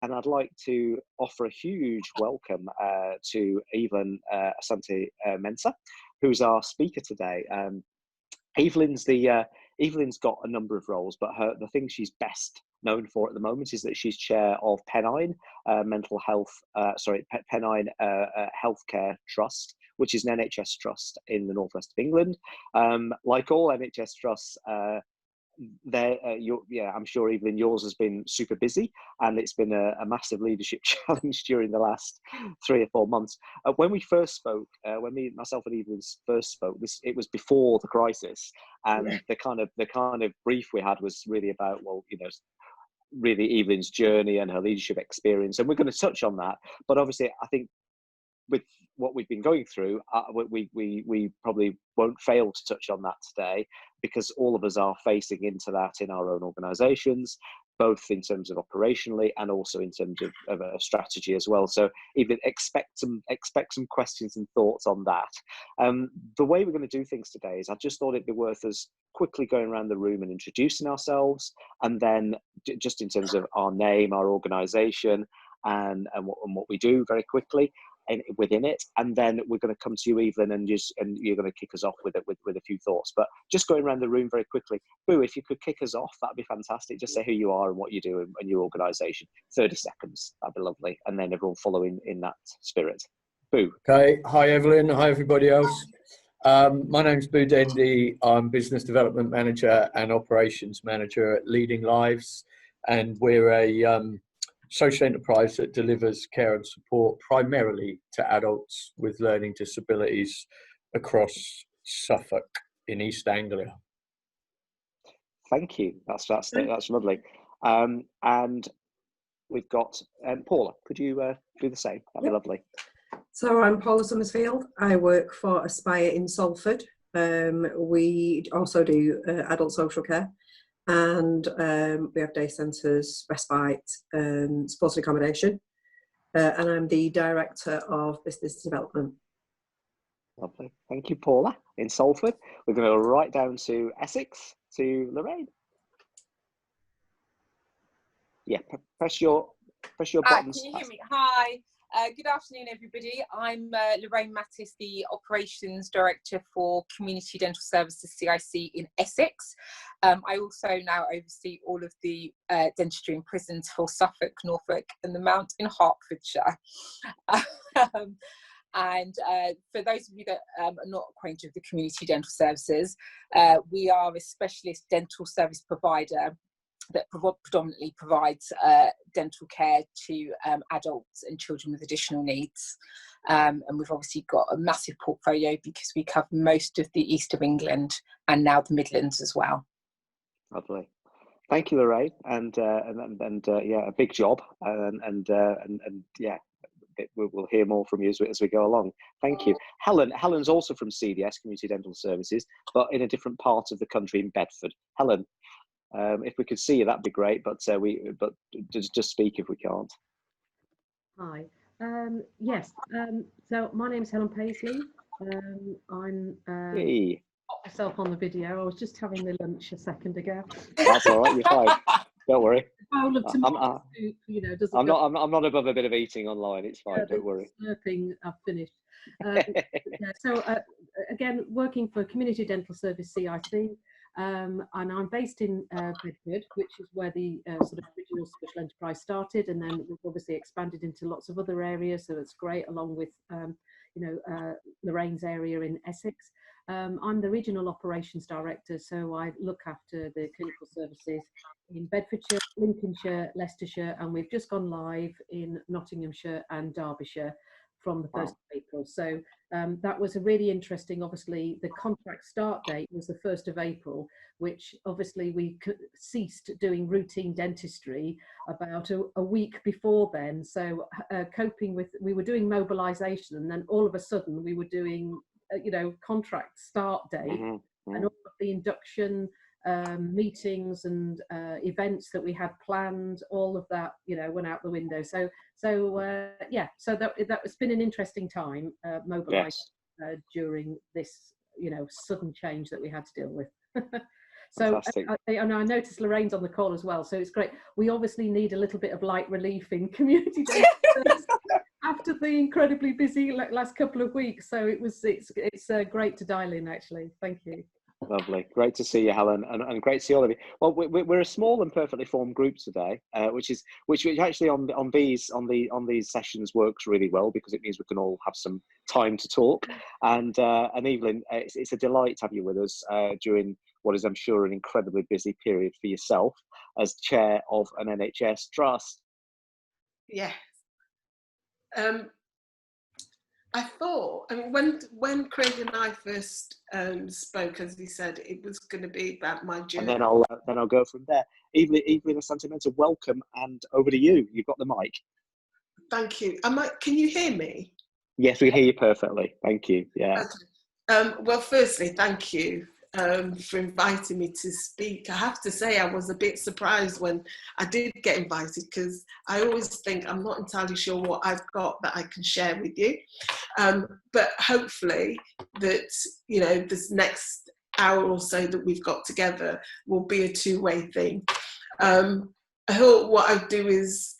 and I'd like to offer a huge welcome to Evelyn Asante Mensah, who's our speaker today. Evelyn's Evelyn's got a number of roles, but the thing she's best known for at the moment is that she's chair of Pennine Mental Health, Pennine Healthcare Trust, which is an NHS trust in the northwest of England. Like all NHS trusts, I'm sure Evelyn, yours has been super busy, and it's been a massive leadership challenge during the last 3 or 4 months. When we first spoke, when myself and Evelyn first spoke, it was before the crisis, and the kind of brief we had was really about, well, really Evelyn's journey and her leadership experience, and we're going to touch on that. But obviously, I think with what we've been going through, we probably won't fail to touch on that today, because all of us are facing into that in our own organisations, both in terms of operationally and also in terms of a strategy as well. So even expect some questions and thoughts on that. The way we're going to do things today is I just thought it'd be worth us quickly going around the room and introducing ourselves, and then just in terms of our name, our organisation, and what we do very quickly within it, and then we're going to come to you, Evelyn, and you're going to kick us off with a few thoughts. But just going around the room very quickly, Boo, if you could kick us off, that'd be fantastic. Just say who you are and what you do and your organisation. 30 seconds, that'd be lovely, and then everyone following in that spirit. Boo. Okay, hi Evelyn, hi everybody else. My name's Boo Dendy. I'm Business Development Manager and Operations Manager at Leading Lives, and we're a social enterprise that delivers care and support primarily to adults with learning disabilities across Suffolk in East Anglia. Thank you. That's lovely. And we've got Paula. Could you do the same? That'd be lovely. So I'm Paula Summersfield. I work for Aspire in Salford. We also do adult social care. And we have day centres, respite, supported accommodation. And I'm the Director of Business Development. Lovely. Thank you, Paula, in Salford. We're going to go right down to Essex, to Lorraine. Yeah, press your buttons. Can you hear me? Hi. Good afternoon, everybody. I'm Lorraine Mattis, the Operations Director for Community Dental Services CIC in Essex. I also now oversee all of the dentistry and prisons for Suffolk, Norfolk and the Mount in Hertfordshire. And for those of you that are not acquainted with the Community Dental Services, we are a specialist dental service provider that predominantly provides dental care to adults and children with additional needs. And we've obviously got a massive portfolio because we cover most of the east of England and now the Midlands as well. Lovely. Thank you, Lorraine. And yeah, a big job. And yeah, we'll hear more from you as we go along. Thank you. Helen's also from CDS, Community Dental Services, but in a different part of the country in Bedford. Helen, if we could see you, that'd be great. But just speak if we can't. Hi. Yes. So my name's Helen Paisley. I'm Hey. myself on the video. I was just having the lunch a second ago. That's all right. You're fine. Don't worry. Bowl of tomato soup, I'm not above a bit of eating online. It's fine. Don't worry. Slurping, I've finished. So again, working for Community Dental Service CIC. And I'm based in Bedford, which is where the sort of original special enterprise started, and then we've obviously expanded into lots of other areas, so it's great, along with Lorraine's area in Essex. I'm the Regional Operations Director, so I look after the clinical services in Bedfordshire, Lincolnshire, Leicestershire, and we've just gone live in Nottinghamshire and Derbyshire from the 1st of April. So that was a really interesting, obviously the contract start date was the 1st of April, which obviously we ceased doing routine dentistry about a week before then. So coping with, we were doing mobilisation, and then all of a sudden we were doing, contract start date, and all of the induction meetings and events that we had planned, all of that, went out the window. So that has been an interesting time, mobilising during this, sudden change that we had to deal with. So, Fantastic. and I noticed Lorraine's on the call as well, so it's great. We obviously need a little bit of light relief in community dental service after the incredibly busy last couple of weeks. So it's great to dial in, actually. Thank you. Lovely. Great to see you, Helen, and great to see all of you. Well, we're a small and perfectly formed group today, which actually on these sessions works really well, because it means we can all have some time to talk. And Evelyn, it's a delight to have you with us during what is, I'm sure, an incredibly busy period for yourself as chair of an NHS trust. Yeah. I thought, I mean, when Craig and I first spoke, as he said, it was going to be about my journey. And then I'll go from there. Evelyn, Asante, Mensah, welcome, and over to you. You've got the mic. Thank you. Can you hear me? Yes, we hear you perfectly. Thank you. Yeah. Okay. Well, firstly, thank you for inviting me to speak. I have to say I was a bit surprised when I did get invited, because I always think I'm not entirely sure what I've got that I can share with you. But hopefully that, you know, this next hour or so that we've got together will be a two-way thing. I thought what I'd do is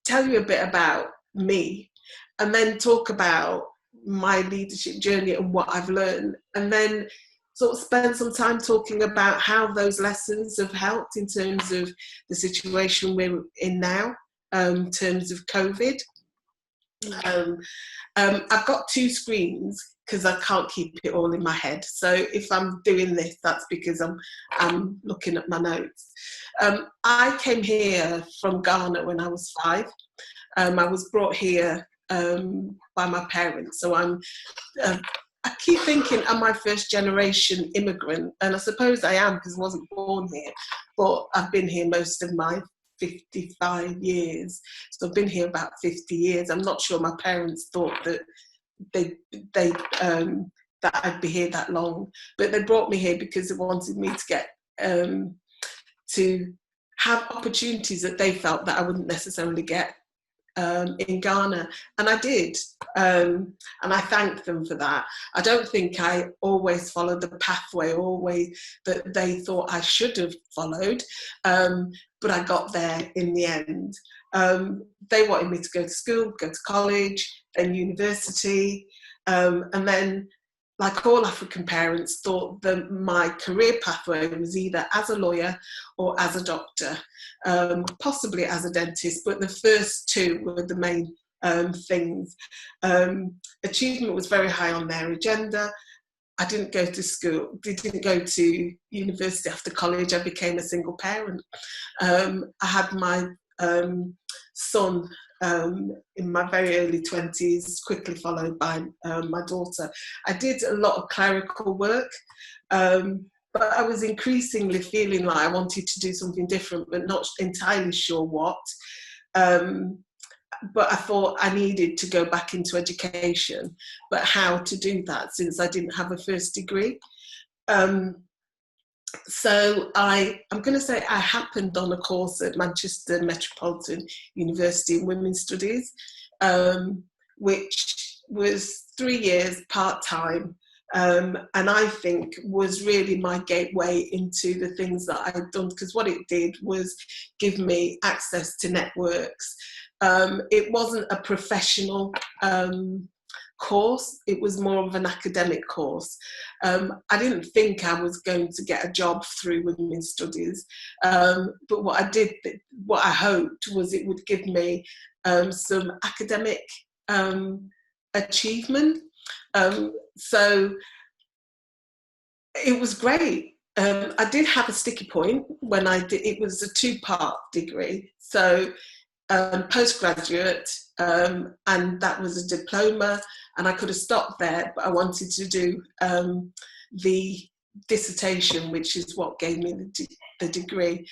tell you a bit about me, and then talk about my leadership journey and what I've learned, and then sort of spend some time talking about how those lessons have helped in terms of the situation we're in now, in terms of COVID. I've got two screens because I can't keep it all in my head. So if I'm doing this, that's because I'm looking at my notes. I came here from Ghana when I was 5. I was brought here by my parents. So I keep thinking, am I first generation immigrant? And I suppose I am, because I wasn't born here, but I've been here most of my 55 years. So I've been here about 50 years. I'm not sure my parents thought that that I'd be here that long, but they brought me here because they wanted me to get to have opportunities that they felt that I wouldn't necessarily get in Ghana, and I did, and I thank them for that. I don't think I always followed the pathway always that they thought I should have followed, but I got there in the end. They wanted me to go to school, go to college, then university, and then, like all African parents, thought that my career pathway was either as a lawyer or as a doctor, possibly as a dentist, but the first two were the main things. Achievement was very high on their agenda. I didn't go to school, didn't go to university after college. I became a single parent. I had my son in my very early 20s, quickly followed by my daughter. I did a lot of clerical work, but I was increasingly feeling like I wanted to do something different, but not entirely sure what. But I thought I needed to go back into education, but how to do that since I didn't have a first degree. So I'm going to say I happened on a course at Manchester Metropolitan University in Women's Studies, which was 3 years part-time, and I think was really my gateway into the things that I'd done, because what it did was give me access to networks. It wasn't a professional course, it was more of an academic course. I didn't think I was going to get a job through women's studies, but what I hoped was it would give me some academic achievement. So it was great. I did have a sticky point when I did. It was a 2-part degree, so postgraduate, and that was a diploma, and I could have stopped there, but I wanted to do the dissertation, which is what gave me the degree.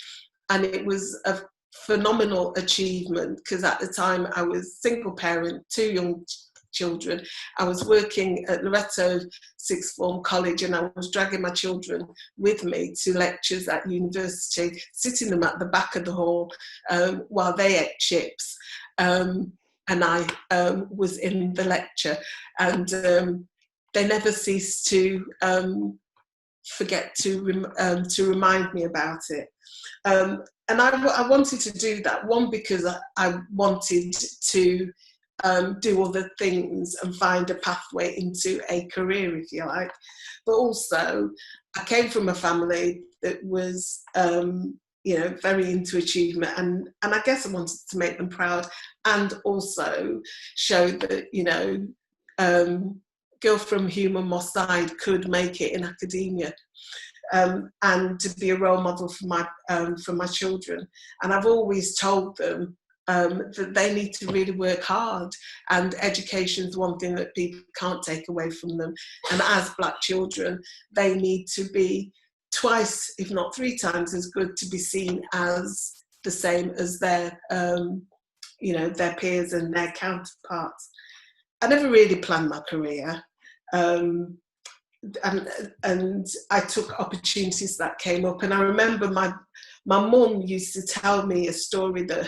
And it was a phenomenal achievement, because at the time I was single parent, 2 young children. I was working at Loreto Sixth Form College, and I was dragging my children with me to lectures at university, sitting them at the back of the hall while they ate chips, and I was in the lecture, and they never ceased to forget to remind me about it. And I wanted to do that, one, because I wanted to do other things and find a pathway into a career, if you like. But also, I came from a family that was, very into achievement, and I guess I wanted to make them proud, and also show that, girl from Human Moss Side could make it in academia. And to be a role model for my children. And I've always told them that they need to really work hard, and education is one thing that people can't take away from them. And as Black children, they need to be twice, if not 3 times as good to be seen as the same as their peers and their counterparts. I never really planned my career. And I took opportunities that came up. And I remember my mum used to tell me a story that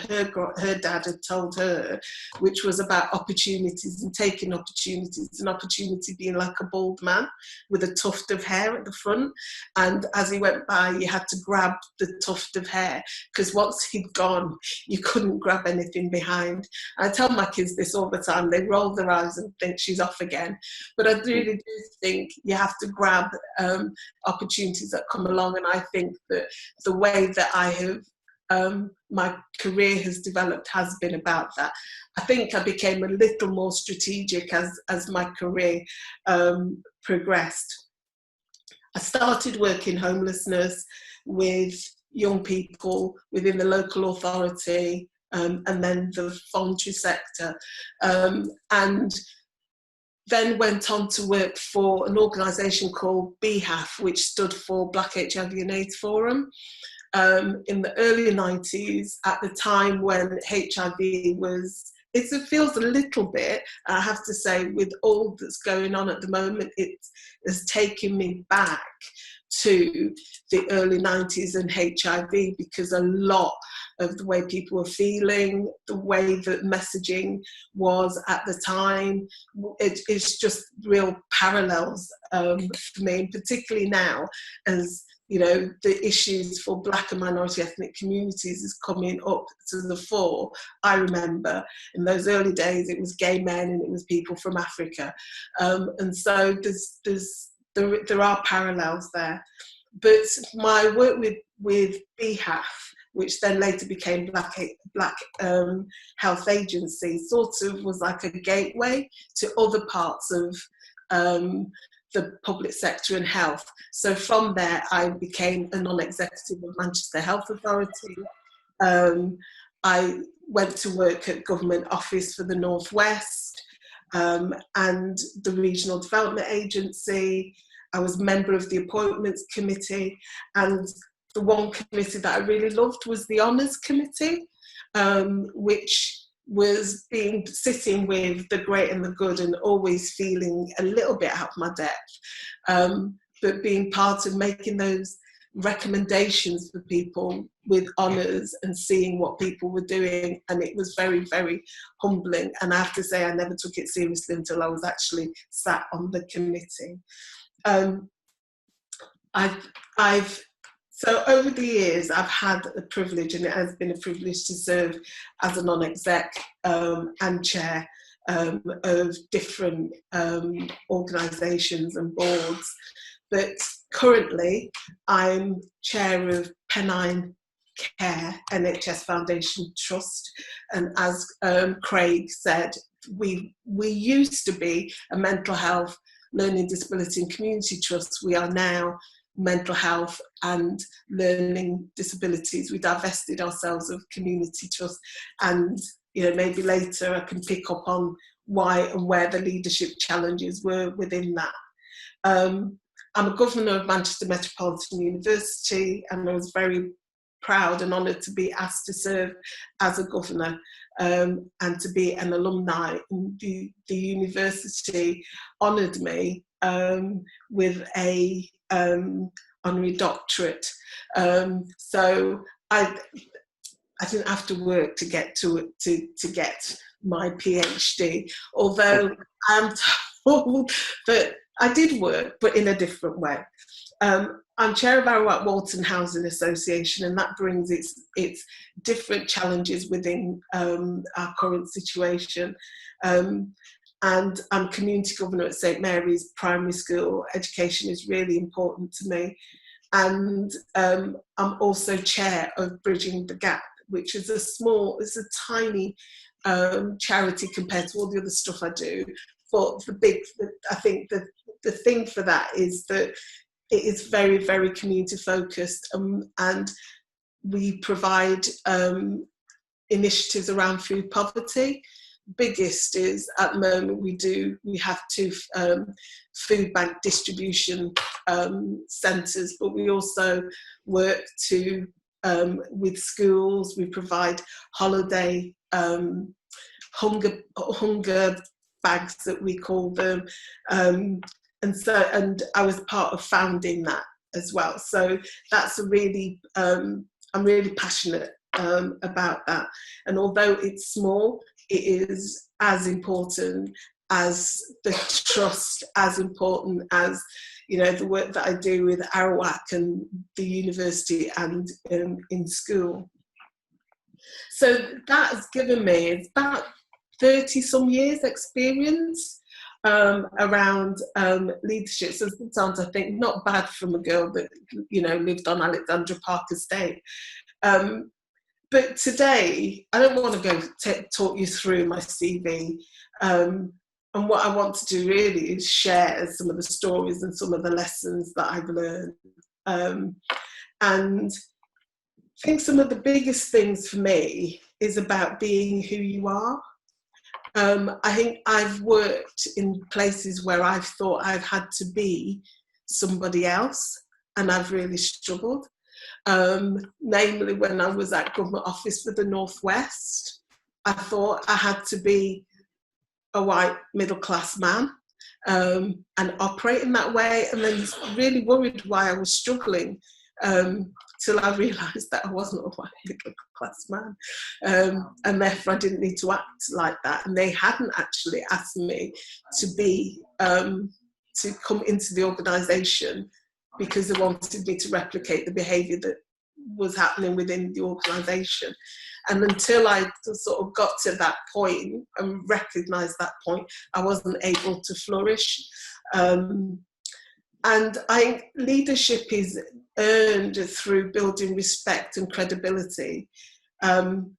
her dad had told her, which was about opportunities and taking opportunities, an opportunity being like a bald man with a tuft of hair at the front. And as he went by, you had to grab the tuft of hair, because once he'd gone, you couldn't grab anything behind. I tell my kids this all the time. They roll their eyes and think she's off again. But I really do think you have to grab opportunities that come along. And I think that the way that I have, my career has developed has been about that. I think I became a little more strategic as my career progressed. I started working homelessness with young people within the local authority, and then the voluntary sector, and then went on to work for an organisation called BHAF, which stood for Black HIV and AIDS Forum. In the early 90s, at the time when HIV was, it feels a little bit, I have to say, with all that's going on at the moment, it has taken me back to the early 90s and HIV, because a lot of the way people were feeling, the way that messaging was at the time, it's just real parallels for me, and particularly now, as the issues for Black and minority ethnic communities is coming up to the fore. I remember in those early days, it was gay men and it was people from Africa. And so there are parallels there. But my work with BHAF, which then later became Black Health Agency, sort of was like a gateway to other parts of the public sector and health. So from there, I became a non-executive of Manchester Health Authority. I went to work at Government Office for the North West and the Regional Development Agency. I was a member of the Appointments Committee, and the one committee that I really loved was the Honours Committee, which was sitting with the great and the good, and always feeling a little bit out of my depth, but being part of making those recommendations for people with honours and seeing what people were doing. And it was very, very humbling. And I have to say, I never took it seriously until I was actually sat on the committee. So over the years, I've had the privilege, and it has been a privilege, to serve as a non-exec and chair of different organisations and boards. But currently, I'm chair of Pennine Care NHS Foundation Trust. And as Craig said, we used to be a mental health, learning disability and community trust. We are now mental health and learning disabilities. We divested ourselves of community trust, and maybe later I can pick up on why and where the leadership challenges were within that. I'm a governor of Manchester Metropolitan University, and I was very proud and honoured to be asked to serve as a governor and to be an alumni. The university honoured me with a honorary doctorate. So I didn't have to work to get to get my PhD, although I'm told that I did work, but in a different way. I'm chair of Arawak Walton Housing Association, and that brings its different challenges within our current situation. And I'm community governor at St Mary's Primary School. Education is really important to me. And I'm also chair of Bridging the Gap, which is it's a tiny charity compared to all the other stuff I do. But I think the thing for that is that it is very, very community focused, and we provide initiatives around food poverty. Biggest is at the moment we have 2 food bank distribution centres, but we also work with schools. We provide holiday hunger bags, that we call them, and I was part of founding that as well. So that's I'm really passionate about that, and although it's small, it is as important as the trust, as important as, you know, the work that I do with Arawak and the university and in school. So that has given me about 30 some years experience around leadership. So sometimes I think not bad from a girl that, you know, lived on Alexandra Park Estate. But today, I don't want to go talk you through my CV. And what I want to do really is share some of the stories and some of the lessons that I've learned. And I think some of the biggest things for me is about being who you are. I think I've worked in places where I've thought I've had to be somebody else, and I've really struggled. Namely, when I was at Government Office for the North West, I thought I had to be a white middle-class man and operate in that way, and then really worried why I was struggling till I realised that I wasn't a white middle-class man, and therefore I didn't need to act like that. And they hadn't actually asked me to come into the organisation because they wanted me to replicate the behaviour that was happening within the organisation. And until I sort of got to that point and recognised that point, I wasn't able to flourish. And I think leadership is earned through building respect and credibility. And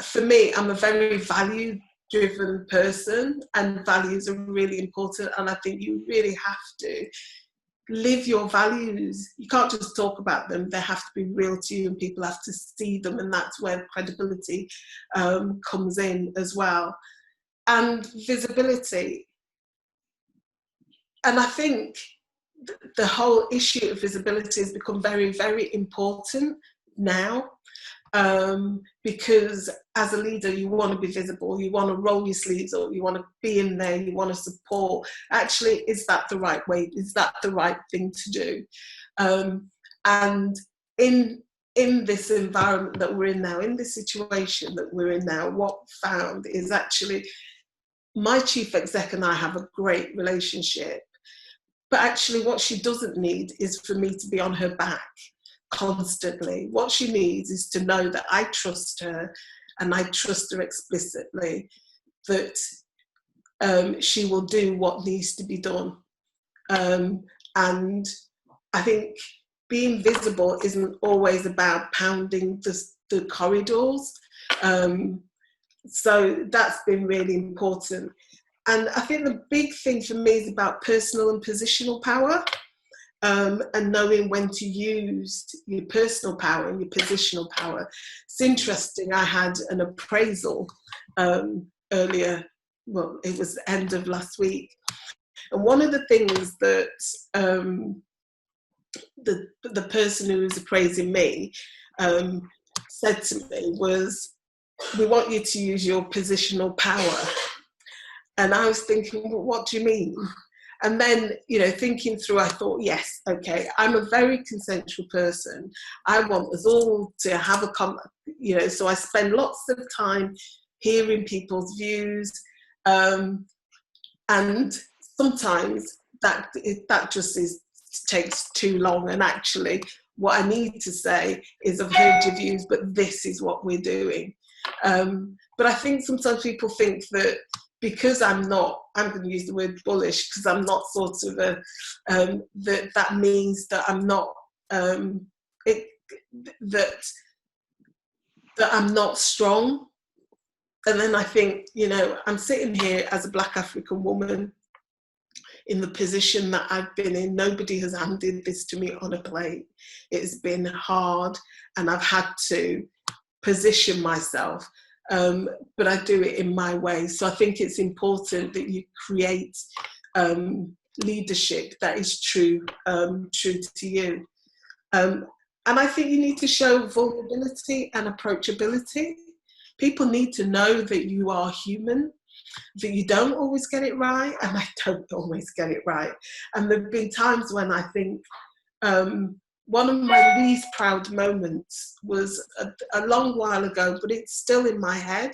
for me, I'm a very value-driven person, and values are really important. And I think you really have to live your values. You can't just talk about them. They have to be real to you, and people have to see them, and that's where credibility comes in as well. And visibility. And I think the whole issue of visibility has become very, very important now, because as a leader, you want to be visible, you want to roll your sleeves up, you want to be in there, you want to support. Actually, is that the right way? Is that the right thing to do? And in this environment that we're in now, in this situation that we're in now, what I found is actually my chief exec and I have a great relationship, but actually what she doesn't need is for me to be on her back constantly. What she needs is to know that I trust her, and I trust her explicitly, that she will do what needs to be done. And I think being visible isn't always about pounding the corridors. So that's been really important. And I think the big thing for me is about personal and positional power, and knowing when to use your personal power and your positional power. It's interesting, I had an appraisal earlier, well, it was the end of last week. And one of the things that the person who was appraising me said to me was, "We want you to use your positional power." And I was thinking, well, what do you mean? And then, you know, thinking through, I thought, yes, okay, I'm a very consensual person. I want us all to have you know, so I spend lots of time hearing people's views. And sometimes that just takes too long. And actually, what I need to say is, I've heard your views, but this is what we're doing. But I think sometimes people think that because I'm going to use the word bullish, because I'm not sort of that means that I'm not, that I'm not strong. And then I think, I'm sitting here as a Black African woman in the position that I've been in. Nobody has handed this to me on a plate. It's been hard, and I've had to position myself, but I do it in my way. So I think it's important that you create leadership that is true to you. And I think you need to show vulnerability and approachability. People need to know that you are human, that you don't always get it right, and I don't always get it right. And there have been times when I think one of my least proud moments was a long while ago, but it's still in my head.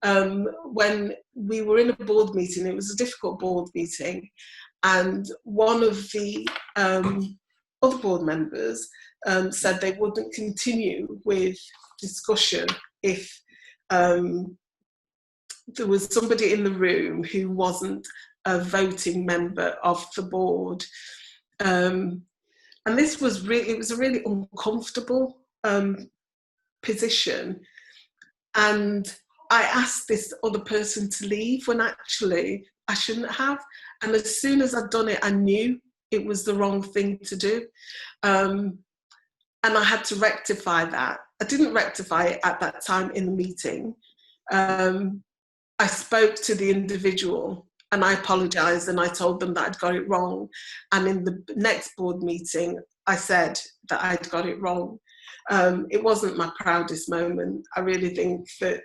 When we were in a board meeting, it was a difficult board meeting, and one of the other board members said they wouldn't continue with discussion if there was somebody in the room who wasn't a voting member of the board. And this was it was a really uncomfortable position. And I asked this other person to leave when actually I shouldn't have. And as soon as I'd done it, I knew it was the wrong thing to do. And I had to rectify that. I didn't rectify it at that time in the meeting. I spoke to the individual and I apologised, and I told them that I'd got it wrong. And in the next board meeting, I said that I'd got it wrong. It wasn't my proudest moment. I really think that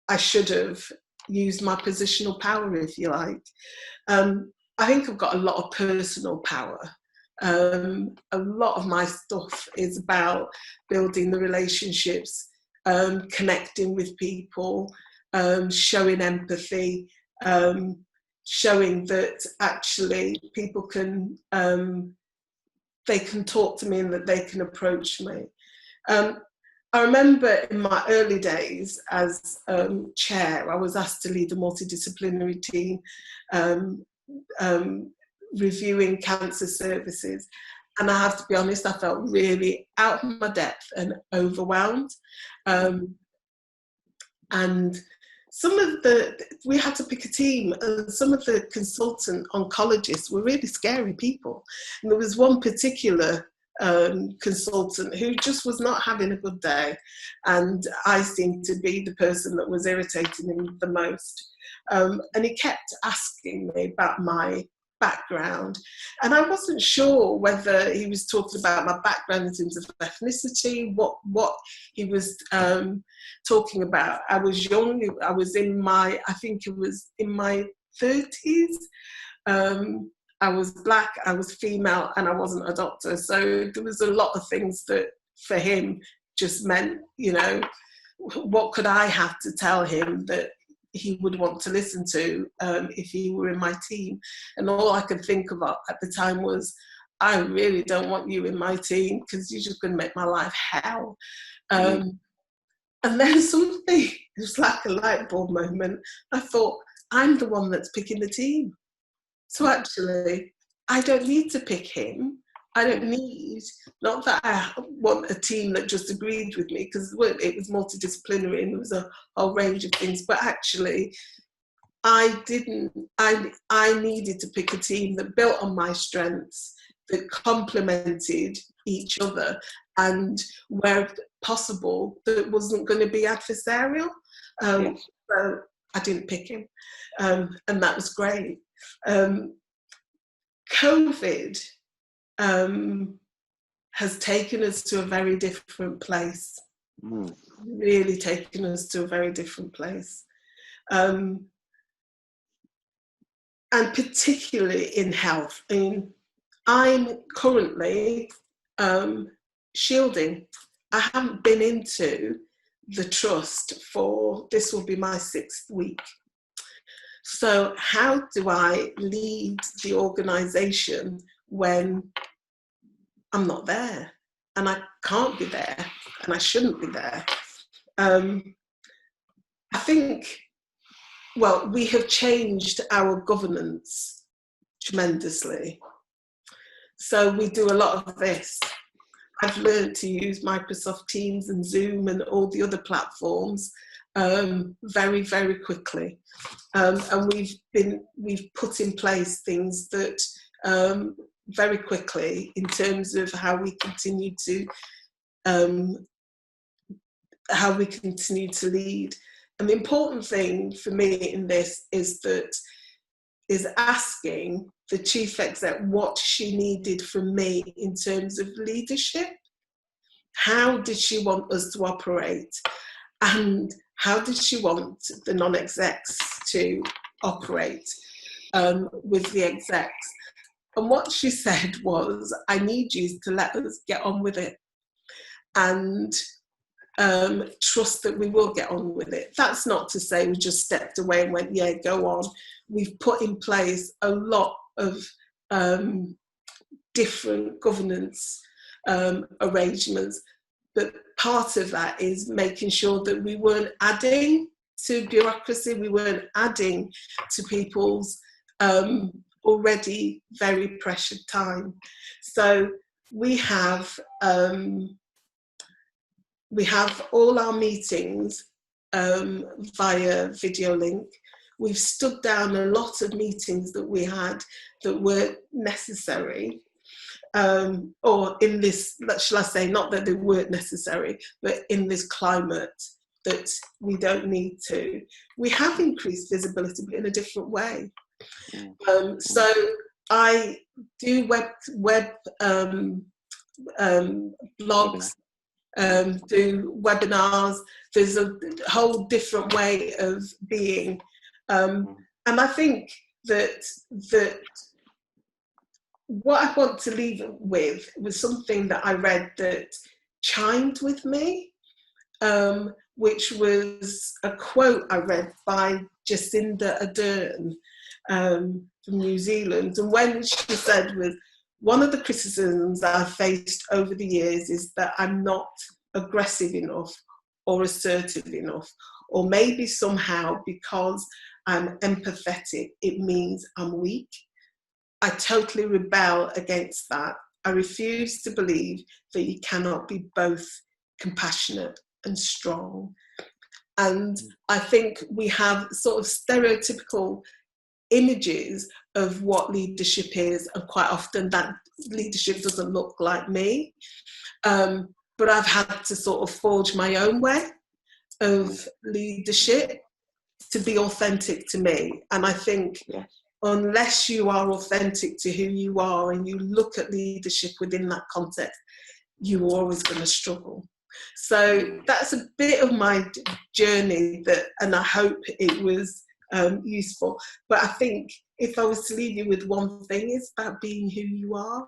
I should have used my positional power, if you like. I think I've got a lot of personal power. A lot of my stuff is about building the relationships, connecting with people, showing empathy, showing that actually people can, they can talk to me and that they can approach me. I remember in my early days as chair, I was asked to lead a multidisciplinary team, reviewing cancer services. And I have to be honest, I felt really out of my depth and overwhelmed. And we had to pick a team, and some of the consultant oncologists were really scary people. And there was one particular consultant who just was not having a good day. And I seemed to be the person that was irritating him the most. And he kept asking me about my background, and I wasn't sure whether he was talking about my background in terms of ethnicity, what he was talking about. I was young, I was I think it was in my 30s. I was Black, I was female, and I wasn't a doctor. So there was a lot of things that for him just meant, what could I have to tell him that he would want to listen to if he were in my team? And all I could think about at the time was, I really don't want you in my team because you're just going to make my life hell. And then suddenly, it was like a light bulb moment. I thought, I'm the one that's picking the team. So actually, I don't need to pick him. I don't need, not that I want a team that just agreed with me, because it was multidisciplinary and there was a whole range of things, but actually I needed to pick a team that built on my strengths, that complemented each other, and where possible, that wasn't going to be adversarial. Yes. So I didn't pick him, and that was great. COVID has taken us to a very different place. Really taken us to a very different place. And particularly in health. I'm currently shielding. I haven't been into the trust for, this will be my 6th week. So how do I lead the organisation when I'm not there, and I can't be there, and I shouldn't be there? I think, well, we have changed our governance tremendously. So we do a lot of this. I've learned to use Microsoft Teams and Zoom and all the other platforms very, very quickly. And we've put in place things that very quickly in terms of how we continue to lead. And the important thing for me in this is asking the chief exec what she needed from me in terms of leadership. How did she want us to operate? And how did she want the non-execs to operate with the execs? And what she said was, I need you to let us get on with it and trust that we will get on with it. That's not to say we just stepped away and went, yeah, go on. We've put in place a lot of different governance arrangements, but part of that is making sure that we weren't adding to bureaucracy, we weren't adding to people's already very pressured time. So we have all our meetings via video link. We've stood down a lot of meetings that we had that weren't necessary, or in this, shall I say, not that they weren't necessary, but in this climate that we don't need to. We have increased visibility, but in a different way. So I do web blogs, do webinars. There's a whole different way of being, and I think that what I want to leave with was something that I read that chimed with me, which was a quote I read by Jacinda Ardern from New Zealand. And when she said, was one of the criticisms I've faced over the years is that I'm not aggressive enough or assertive enough, or maybe somehow because I'm empathetic, it means I'm weak. I totally rebel against that. I refuse to believe that you cannot be both compassionate and strong. And I think we have sort of stereotypical images of what leadership is, and quite often that leadership doesn't look like me. But I've had to sort of forge my own way of leadership to be authentic to me. And I think unless you are authentic to who you are and you look at leadership within that context, you're always going to struggle. So that's a bit of my journey, and I hope it was useful. But I think if I was to leave you with one thing, it's about being who you are,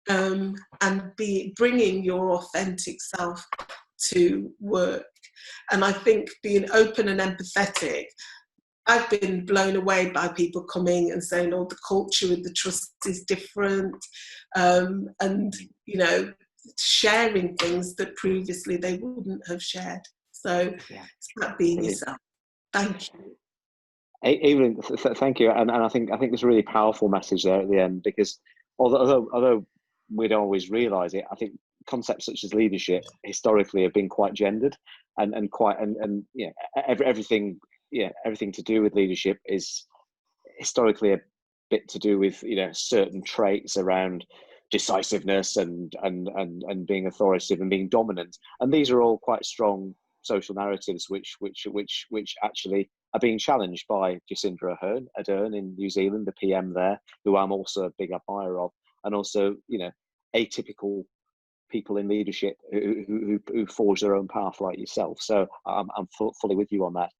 and bringing your authentic self to work. And I think being open and empathetic, I've been blown away by people coming and saying, oh, the culture of the trust is different, and, you know, sharing things that previously they wouldn't have shared. So it's about being yourself. Thank you. Evelyn, thank you. And I think it's a really powerful message there at the end, because although we don't always realise it, I think concepts such as leadership historically have been quite gendered, and everything to do with leadership is historically a bit to do with certain traits around decisiveness and being authoritative and being dominant, and these are all quite strong social narratives which actually are being challenged by Jacinda Ardern in New Zealand, the PM there, who I'm also a big admirer of, and also atypical people in leadership who forge their own path like yourself. So I'm fully with you on that.